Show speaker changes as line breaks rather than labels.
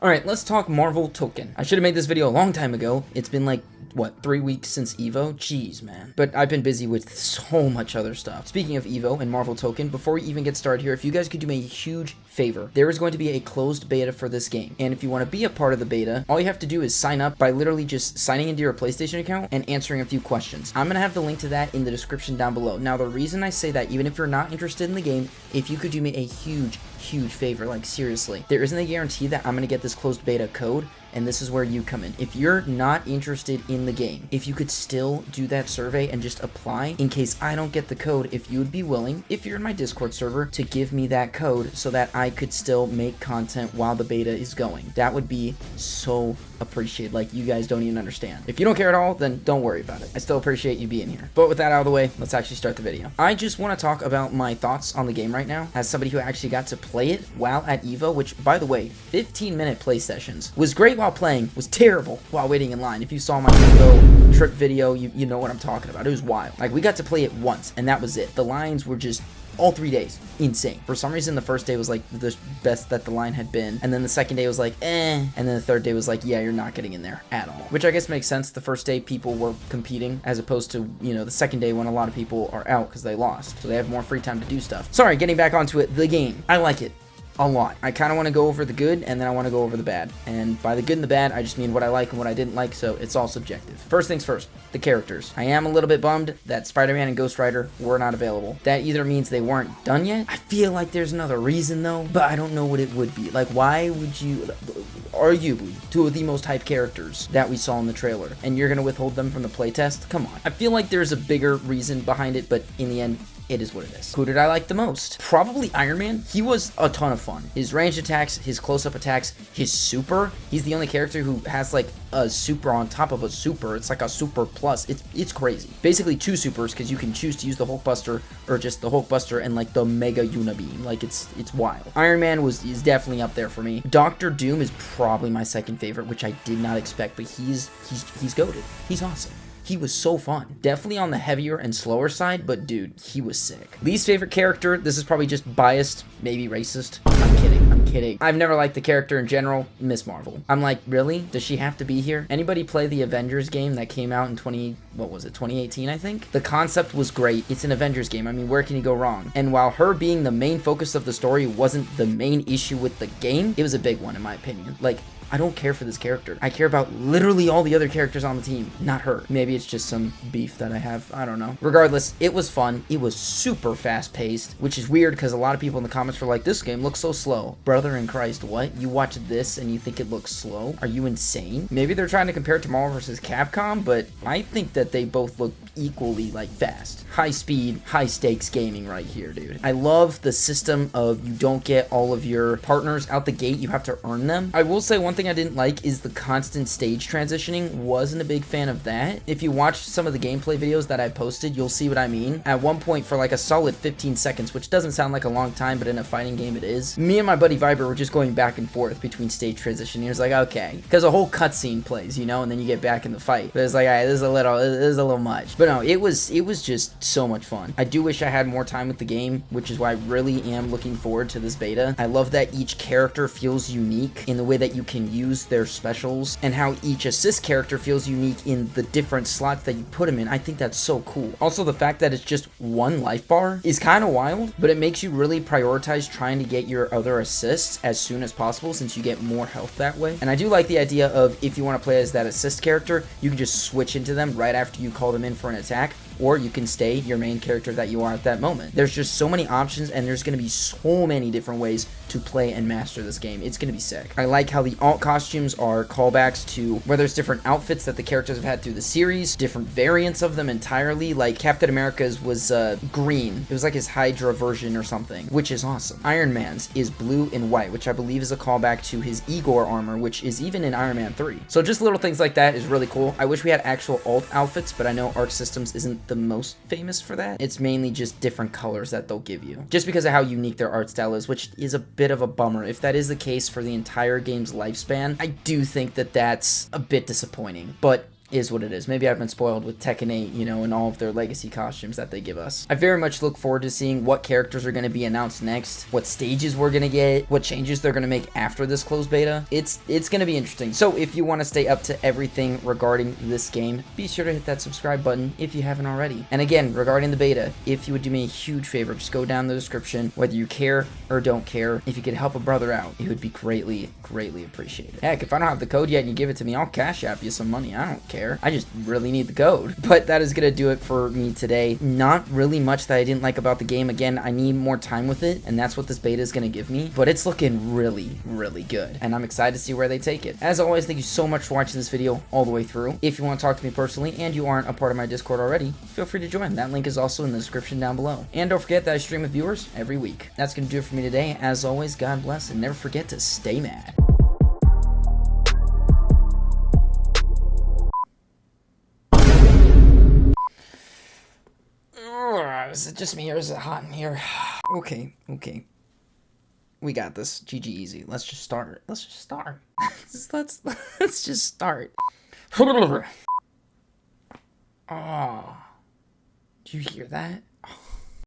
Alright, let's talk Marvel Tokon. I should have made this video a long time ago. It's been like, what, 3 weeks since EVO? Jeez, man. But I've been busy with so much other stuff. Speaking of EVO and Marvel Tokon, before we even get started here, if you guys could do me a huge favor, there is going to be a closed beta for this game. And if you want to be a part of the beta, all you have to do is sign up by literally just signing into your PlayStation account and answering a few questions. I'm going to have the link to that in the description down below. Now, the reason I say that, even if you're not interested in the game, if you could do me a huge favor, like seriously, there isn't a guarantee that I'm going to get this closed beta code, and this is where you come in. If you're not interested in the game, if you could still do that survey and just apply in case I don't get the code, if you would be willing, if you're in my Discord server, to give me that code so that I could still make content while the beta is going. That would be so appreciated. Like, you guys don't even understand. If you don't care at all, then don't worry about it. I still appreciate you being here. But with that out of the way, let's actually start the video. I just want to talk about my thoughts on the game right now as somebody who actually got to play it while at EVO, which, by the way, 15-minute play sessions was great while playing, was terrible while waiting in line. If you saw my EVO trip video, you know what I'm talking about. It was wild. Like, we got to play it once, and that was it. The lines were just all 3 days insane. For some reason, the first day was like the best that the line had been, and then the second day was like and then the third day was like, yeah, you're not getting in there at all, which I guess makes sense. The first day people were competing, as opposed to, you know, the second day when a lot of people are out because they lost, so they have more free time to do stuff. Sorry, getting back onto it. The game, I like it a lot. I kind of want to go over the good, and then I want to go over the bad. And by the good and the bad, I just mean what I like and what I didn't like, so it's all subjective. First things first, the characters. I am a little bit bummed that Spider-Man and Ghost Rider were not available. That either means they weren't done yet. I feel like there's another reason, though, but I don't know what it would be. Like, why would you... Arguably, two of the most hyped characters that we saw in the trailer, and you're going to withhold them from the playtest? Come on. I feel like there's a bigger reason behind it, but in the end, it is what it is. Who did I like the most? Probably Iron Man. He was a ton of fun. His ranged attacks, his close-up attacks, his super. He's the only character who has like a super on top of a super. It's like a super plus. It's crazy. Basically 2 supers, because you can choose to use the Hulkbuster or just the Hulkbuster and like the Mega Unibeam. Like, it's wild. Iron Man is definitely up there for me. Doctor Doom is probably my second favorite, which I did not expect, but he's goated. He's awesome. He was so fun. Definitely on the heavier and slower side, but dude, he was sick. Least favorite character, this is probably just biased, maybe racist. I'm kidding. I've never liked the character in general, Miss Marvel. I'm like, really? Does she have to be here? Anybody play the Avengers game that came out in 2018, I think? The concept was great. It's an Avengers game. I mean, where can you go wrong? And while her being the main focus of the story wasn't the main issue with the game, it was a big one in my opinion. Like, I don't care for this character. I care about literally all the other characters on the team, not her. Maybe it's just some beef that I have. I don't know. Regardless, it was fun. It was super fast-paced, which is weird because a lot of people in the comments were like, this game looks so slow. Brother in Christ, what? You watch this and you think it looks slow? Are you insane? Maybe they're trying to compare it to Marvel vs. Capcom, but I think that they both look equally, like, fast. High speed, high stakes gaming right here, dude. I love the system of you don't get all of your partners out the gate. You have to earn them. I will say one thing I didn't like is the constant stage transitioning. Wasn't a big fan of that. If you watch some of the gameplay videos that I posted, you'll see what I mean. At one point, for like a solid 15 seconds, which doesn't sound like a long time, but in a fighting game it is, me and my buddy Viber were just going back and forth between stage transition. He was like, okay, because a whole cutscene plays, you know, and then you get back in the fight. But it's like, all right, this is a little much. But no, it was just so much fun. I do wish I had more time with the game, which is why I really am looking forward to this beta. I love that each character feels unique in the way that you can use their specials, and how each assist character feels unique in the different slots that you put them in. I think that's so cool. Also, the fact that it's just 1 life bar is kind of wild, but it makes you really prioritize trying to get your other assists as soon as possible, since you get more health that way. And I do like the idea of, if you want to play as that assist character, you can just switch into them right after you call them in for an attack, or you can stay your main character that you are at that moment. There's just so many options, and there's going to be so many different ways to play and master this game. It's going to be sick. I like how the alt costumes are callbacks to where there's different outfits that the characters have had through the series, different variants of them entirely. Like Captain America's was green. It was like his Hydra version or something, which is awesome. Iron Man's is blue and white, which I believe is a callback to his Igor armor, which is even in Iron Man 3. So just little things like that is really cool. I wish we had actual alt outfits, but I know Arc Systems isn't the most famous for that. It's mainly just different colors that they'll give you, just because of how unique their art style is, which is a bit of a bummer. If that is the case for the entire game's lifespan, I do think that that's a bit disappointing, but is what it is. Maybe I've been spoiled with Tekken 8, you know, and all of their legacy costumes that they give us. I very much look forward to seeing what characters are going to be announced next, what stages we're going to get, what changes they're going to make after this closed beta. It's going to be interesting. So if you want to stay up to everything regarding this game, be sure to hit that subscribe button if you haven't already. And again, regarding the beta, if you would do me a huge favor, just go down the description, whether you care or don't care. If you could help a brother out, it would be greatly appreciated. Heck, if I don't have the code yet and you give it to me, I'll cash app you some money. I don't care. I just really need the code. But that is gonna do it for me today. Not really much that I didn't like about the game. Again, I need more time with it, and that's what this beta is gonna give me. But it's looking really good, and I'm excited to see where they take it. As always, thank you so much for watching this video all the way through. If you want to talk to me personally and you aren't a part of my Discord already, feel free to join. That link is also in the description down below. And don't forget that I stream with viewers every week. That's gonna do it for me today. As always, God bless, and never forget to stay mad. Is it just me or is it hot in here? Okay. We got this. GG easy. Let's just start. Let's just start. Let's just start. Oh. Do you hear that? Oh.